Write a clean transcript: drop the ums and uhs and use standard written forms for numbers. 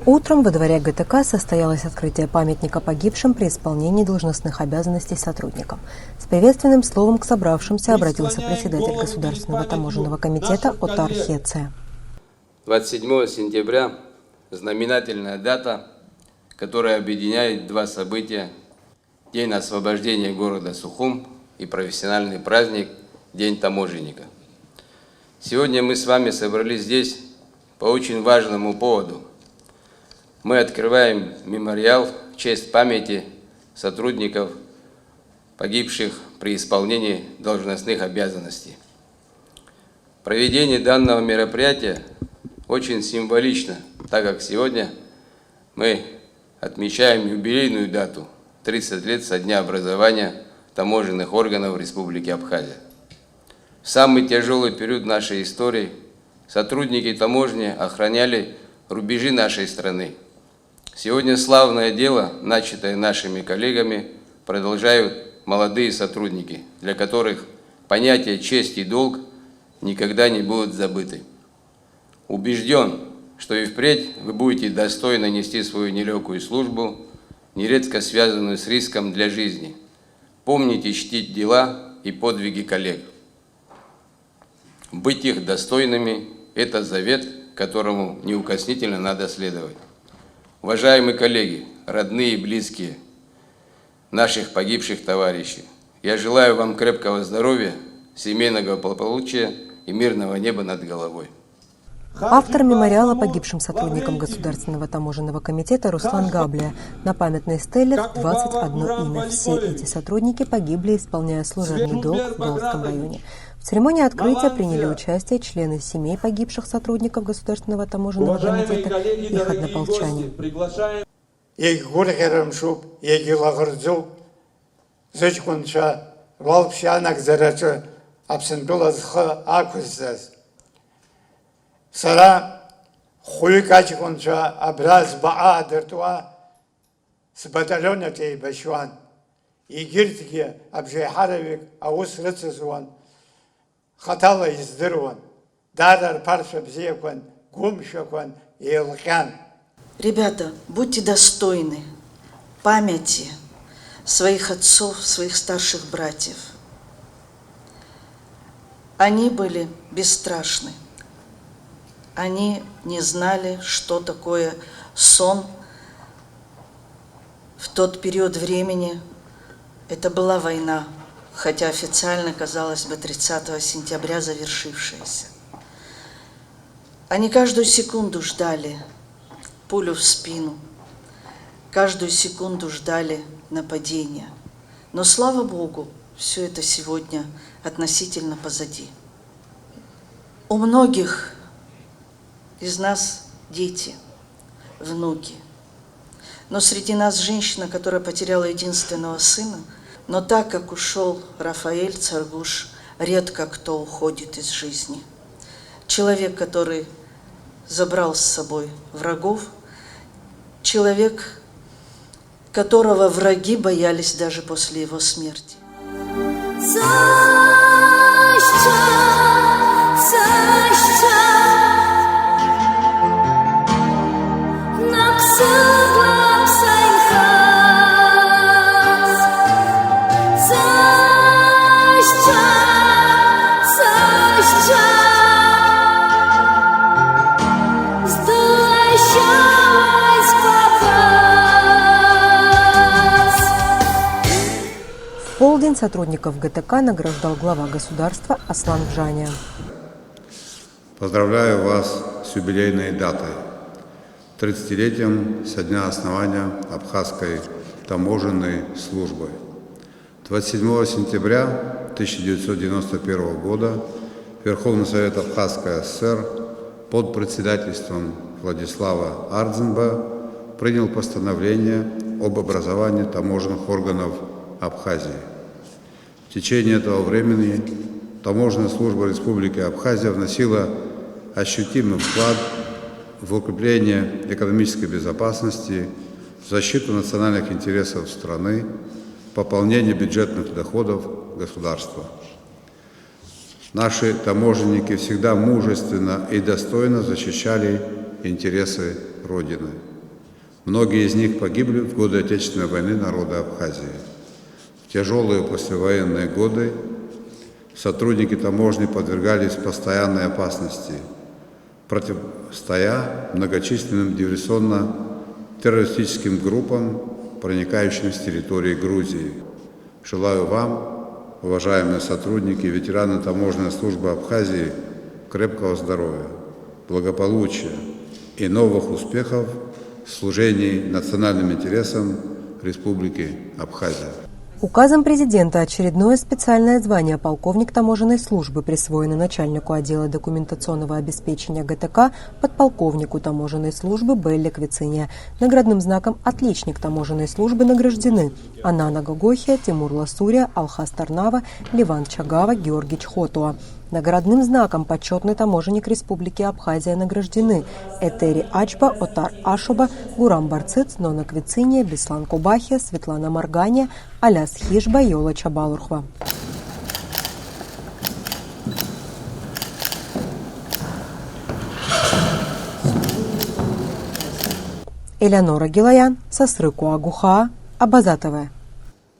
Утром во дворе ГТК состоялось открытие памятника погибшим при исполнении должностных обязанностей сотрудникам. С приветственным словом к собравшимся обратился председатель Государственного таможенного комитета Отар Хеце. 27 сентября – знаменательная дата, которая объединяет два события – День освобождения города Сухум и профессиональный праздник – День таможенника. Сегодня мы с вами собрались здесь по очень важному поводу. Мы открываем мемориал в честь памяти сотрудников, погибших при исполнении должностных обязанностей. Проведение данного мероприятия очень символично, так как сегодня мы отмечаем юбилейную дату – 30 лет со дня образования таможенных органов Республики Абхазия. В самый тяжелый период нашей истории сотрудники таможни охраняли рубежи нашей страны. Сегодня славное дело, начатое нашими коллегами, продолжают молодые сотрудники, для которых понятие честь и долг никогда не будут забыты. Убежден, что и впредь вы будете достойно нести свою нелегкую службу, нередко связанную с риском для жизни. Помните чтить дела и подвиги коллег. Быть их достойными – это завет, которому неукоснительно надо следовать. Уважаемые коллеги, родные и близкие наших погибших товарищей, я желаю вам крепкого здоровья, семейного благополучия и мирного неба над головой. Автор мемориала погибшим сотрудникам Государственного таможенного комитета Руслан Габлия. На памятной стеле 21 имя. Все эти сотрудники погибли, исполняя служебный долг в Галском районе. В церемонии открытия приняли участие члены семей погибших сотрудников Государственного таможенного комитета и их однополчане. Сара хуйкачкунча образ баадыртуа с батальона тей башван игиртки абжехаровик аус рыцызуан хатала издырван дарар парша бзекван гумшакван елкян. Ребята, будьте достойны памяти своих отцов, своих старших братьев. Они были бесстрашны. Они не знали, что такое сон. В тот период времени это была война, хотя официально, казалось бы, 30 сентября завершившаяся. Они каждую секунду ждали пулю в спину, каждую секунду ждали нападения. Но, слава Богу, все это сегодня относительно позади. У многих из нас дети, внуки. Но среди нас женщина, которая потеряла единственного сына. Но так как ушел Рафаэль Царгуш, редко кто уходит из жизни. Человек, который забрал с собой врагов, человек, которого враги боялись даже после его смерти. В полдень сотрудников ГТК награждал глава государства Аслан Вжаня. Поздравляю вас с юбилейной датой, 30-летием со дня основания Абхазской таможенной службы. 27 сентября 1991 года Верховный Совет Абхазской ССР под председательством Владислава Ардзенба принял постановление об образовании таможенных органов Абхазии. В течение этого времени Таможенная служба Республики Абхазия вносила ощутимый вклад в укрепление экономической безопасности, в защиту национальных интересов страны, пополнение бюджетных доходов государства. Наши таможенники всегда мужественно и достойно защищали интересы Родины. Многие из них погибли в годы Отечественной войны народа Абхазии. В тяжелые послевоенные годы сотрудники таможни подвергались постоянной опасности, противостоя многочисленным диверсионно-террористическим группам, проникающим с территории Грузии. Желаю вам, уважаемые сотрудники, ветераны таможенной службы Абхазии, крепкого здоровья, благополучия и новых успехов в служении национальным интересам Республики Абхазия. Указом президента очередное специальное звание полковник таможенной службы присвоено начальнику отдела документационного обеспечения ГТК подполковнику таможенной службы Белле Квицине. Наградным знаком «Отличник таможенной службы» награждены Анана Гогохия, Тимур Ласурия, Алхас Тарнава, Ливан Чагава, Георгий Чхотуа. Наградным знаком «Почетный таможенник Республики Абхазия» награждены Этери Ачба, Отар Ашуба, Гурам Барциц, Нона Квициния, Беслан Кубахия, Светлана Маргания, Аляс Хижба, Йола Чабалурхва. Элеонора Гилаян, Сосрыку Агуха, Абаза ТВ.